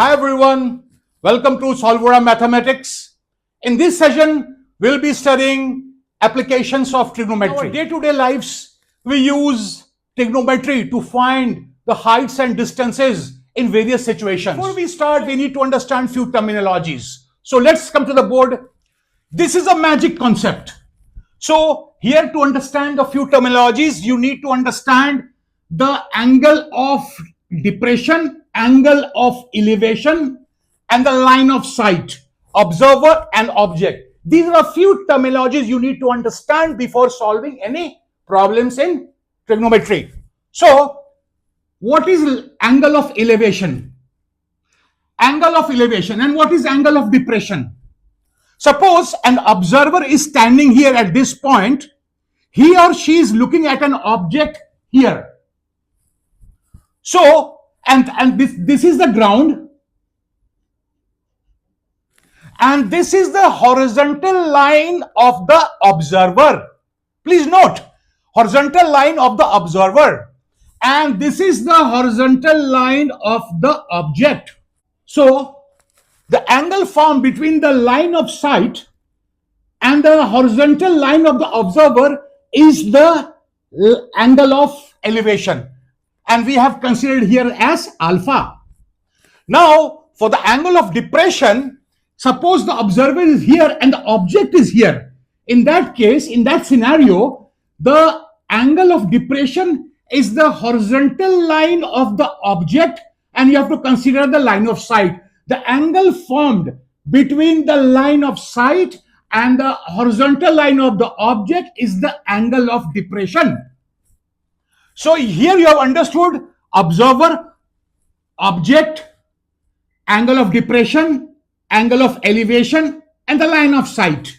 Hi everyone, welcome to Solveora Mathematics. In this session, we'll be studying applications of trigonometry. In our day-to-day lives, we use trigonometry to find the heights and distances in various situations. Before we start, we need to understand few terminologies. So let's come to the board. This is a magic concept. So here, to understand a few terminologies, you need to understand the angle of depression, angle of elevation, and the line of sight, observer and object. These are a few terminologies you need to understand before solving any problems in trigonometry. So what is angle of elevation? Angle of elevation. And what is angle of depression? Suppose an observer is standing here at this point. He or she is looking at an object here. So, and this is the ground. And this is the horizontal line of the observer. Please note, horizontal line of the observer. And this is the horizontal line of the object. So, the angle formed between the line of sight and the horizontal line of the observer is the angle of elevation. And we have considered here as alpha. Now, for the angle of depression, suppose the observer is here and the object is here. In that case, in that scenario, the angle of depression is the horizontal line of the object, and you have to consider the line of sight. The angle formed between the line of sight and the horizontal line of the object is the angle of depression. So here you have understood observer, object, angle of depression, angle of elevation, and the line of sight.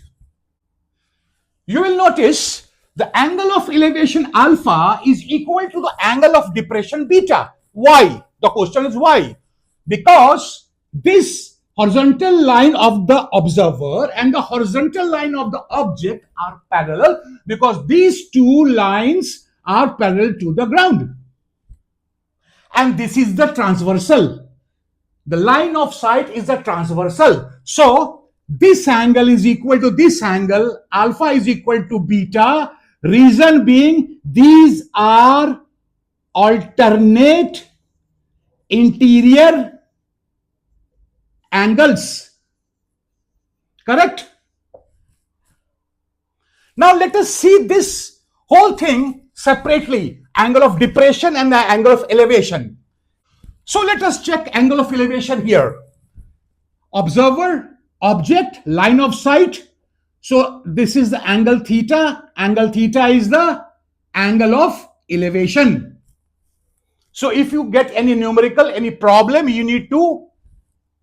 You will notice the angle of elevation alpha is equal to the angle of depression beta. Why? The question is why? Because this horizontal line of the observer and the horizontal line of the object are parallel, because these two lines are parallel to the ground. And this is the transversal. The line of sight is the transversal. So this angle is equal to this angle. Alpha is equal to beta. Reason being, these are alternate interior angles. Correct? Now let us see this whole thing separately, angle of depression and the angle of elevation. So let us check angle of elevation here. Observer, object, line of sight. So this is the angle theta. Angle theta is the angle of elevation. So if you get any numerical, any problem, you need to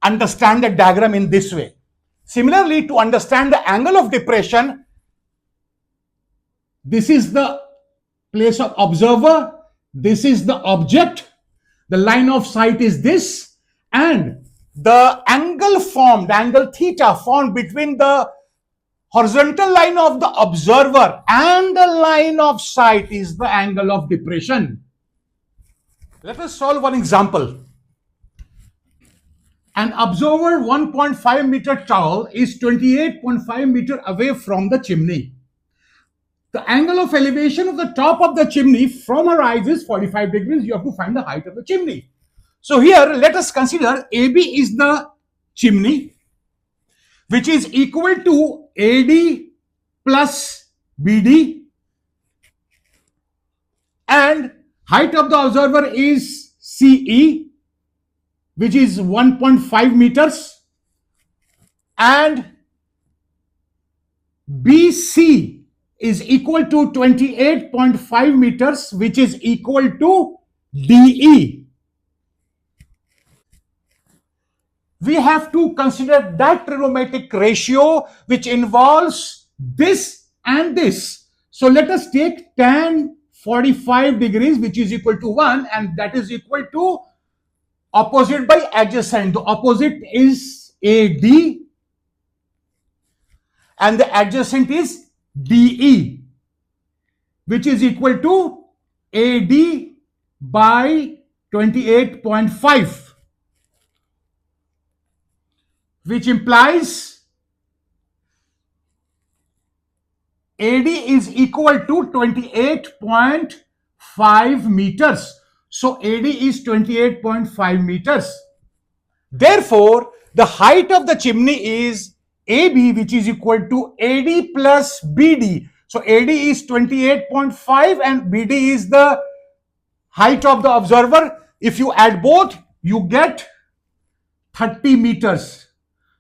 understand the diagram in this way. Similarly, to understand the angle of depression, this is the place of observer, this is the object, the line of sight is this, and the angle formed, angle theta formed between the horizontal line of the observer and the line of sight is the angle of depression. Let us solve one example. An observer 1.5 meter tall is 28.5 meter away from the chimney. The angle of elevation of the top of the chimney from her eyes is 45 degrees. You have to find the height of the chimney. So here, let us consider AB is the chimney, which is equal to AD plus BD, and height of the observer is CE, which is 1.5 meters, and BC is equal to 28.5 meters, which is equal to DE. We have to consider that trigonometric ratio which involves this and this. So let us take tan 45 degrees, which is equal to 1, and that is equal to opposite by adjacent. The opposite is AD and the adjacent is DE, which is equal to AD by 28.5. which implies AD is equal to 28.5 meters. So AD is 28.5 meters. Therefore, the height of the chimney is AB, which is equal to AD plus BD. So AD is 28.5 and BD is the height of the observer. If you add both, you get 30 meters.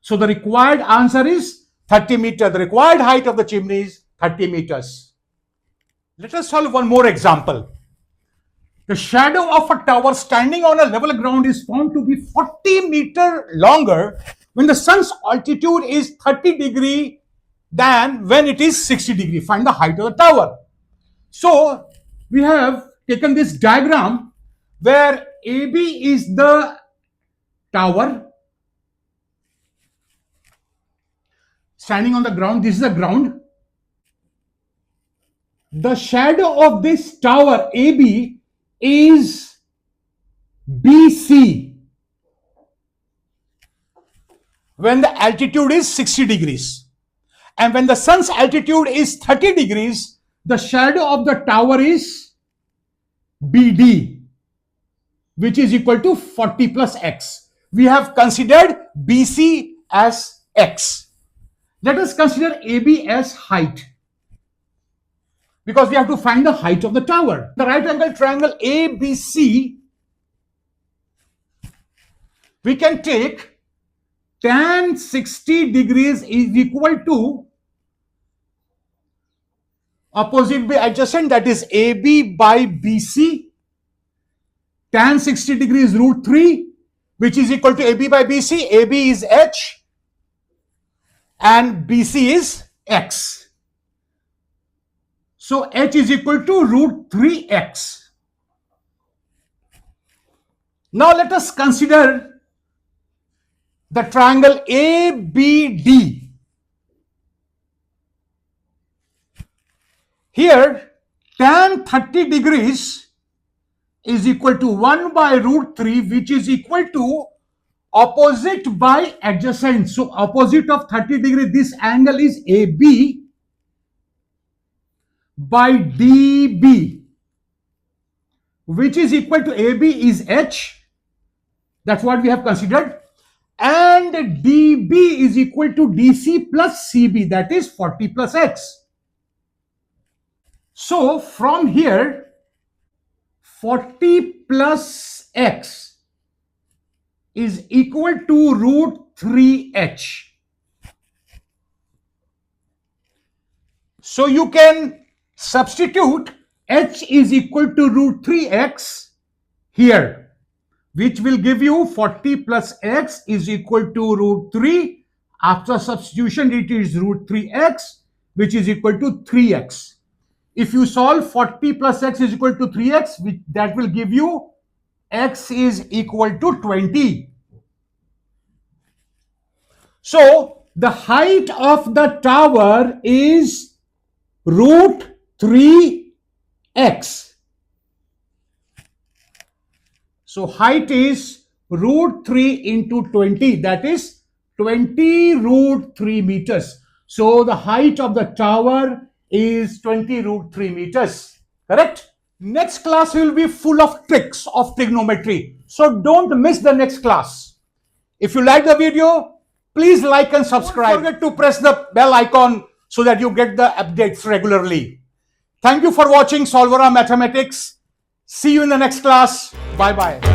So the required answer is 30 meters. The required height of the chimney is 30 meters. Let us solve one more example. The shadow of a tower standing on a level ground is found to be 40 meters longer when the sun's altitude is 30 degree than when it is 60 degree. Find the height of the tower. So we have taken this diagram where AB is the tower standing on the ground. This is the ground. The shadow of this tower AB is BC when the altitude is 60 degrees. And when the sun's altitude is 30 degrees, the shadow of the tower is BD, which is equal to 40 plus X. We have considered BC as X. Let us consider AB as height, because we have to find the height of the tower. The right angle triangle ABC, we can take tan 60 degrees is equal to opposite by adjacent, that is AB by BC. Tan 60 degrees root 3, which is equal to AB by BC. AB is H and BC is X. So H is equal to root 3x. Now let us consider the triangle ABD. Here tan 30 degrees is equal to 1 by root 3, which is equal to opposite by adjacent. So opposite of 30 degree, this angle is AB by DB, which is equal to AB is H. That's what we have considered. And DB is equal to DC plus CB, that is 40 plus X. So from here, 40 plus X is equal to root 3H. So you can substitute H is equal to root 3x here, which will give you 40 plus x is equal to root 3. After substitution, it is root 3x, which is equal to 3x. If you solve 40 plus x is equal to 3x, that will give you x is equal to 20. So the height of the tower is root 3x. So height is root 3 into 20, that is 20 root 3 meters. So the height of the tower is 20 root 3 meters. Correct? Next class will be full of tricks of trigonometry. So don't miss the next class. If you like the video, please like and subscribe. Don't forget to press the bell icon so that you get the updates regularly. Thank you for watching Solveora Mathematics. See you in the next class. Bye-bye.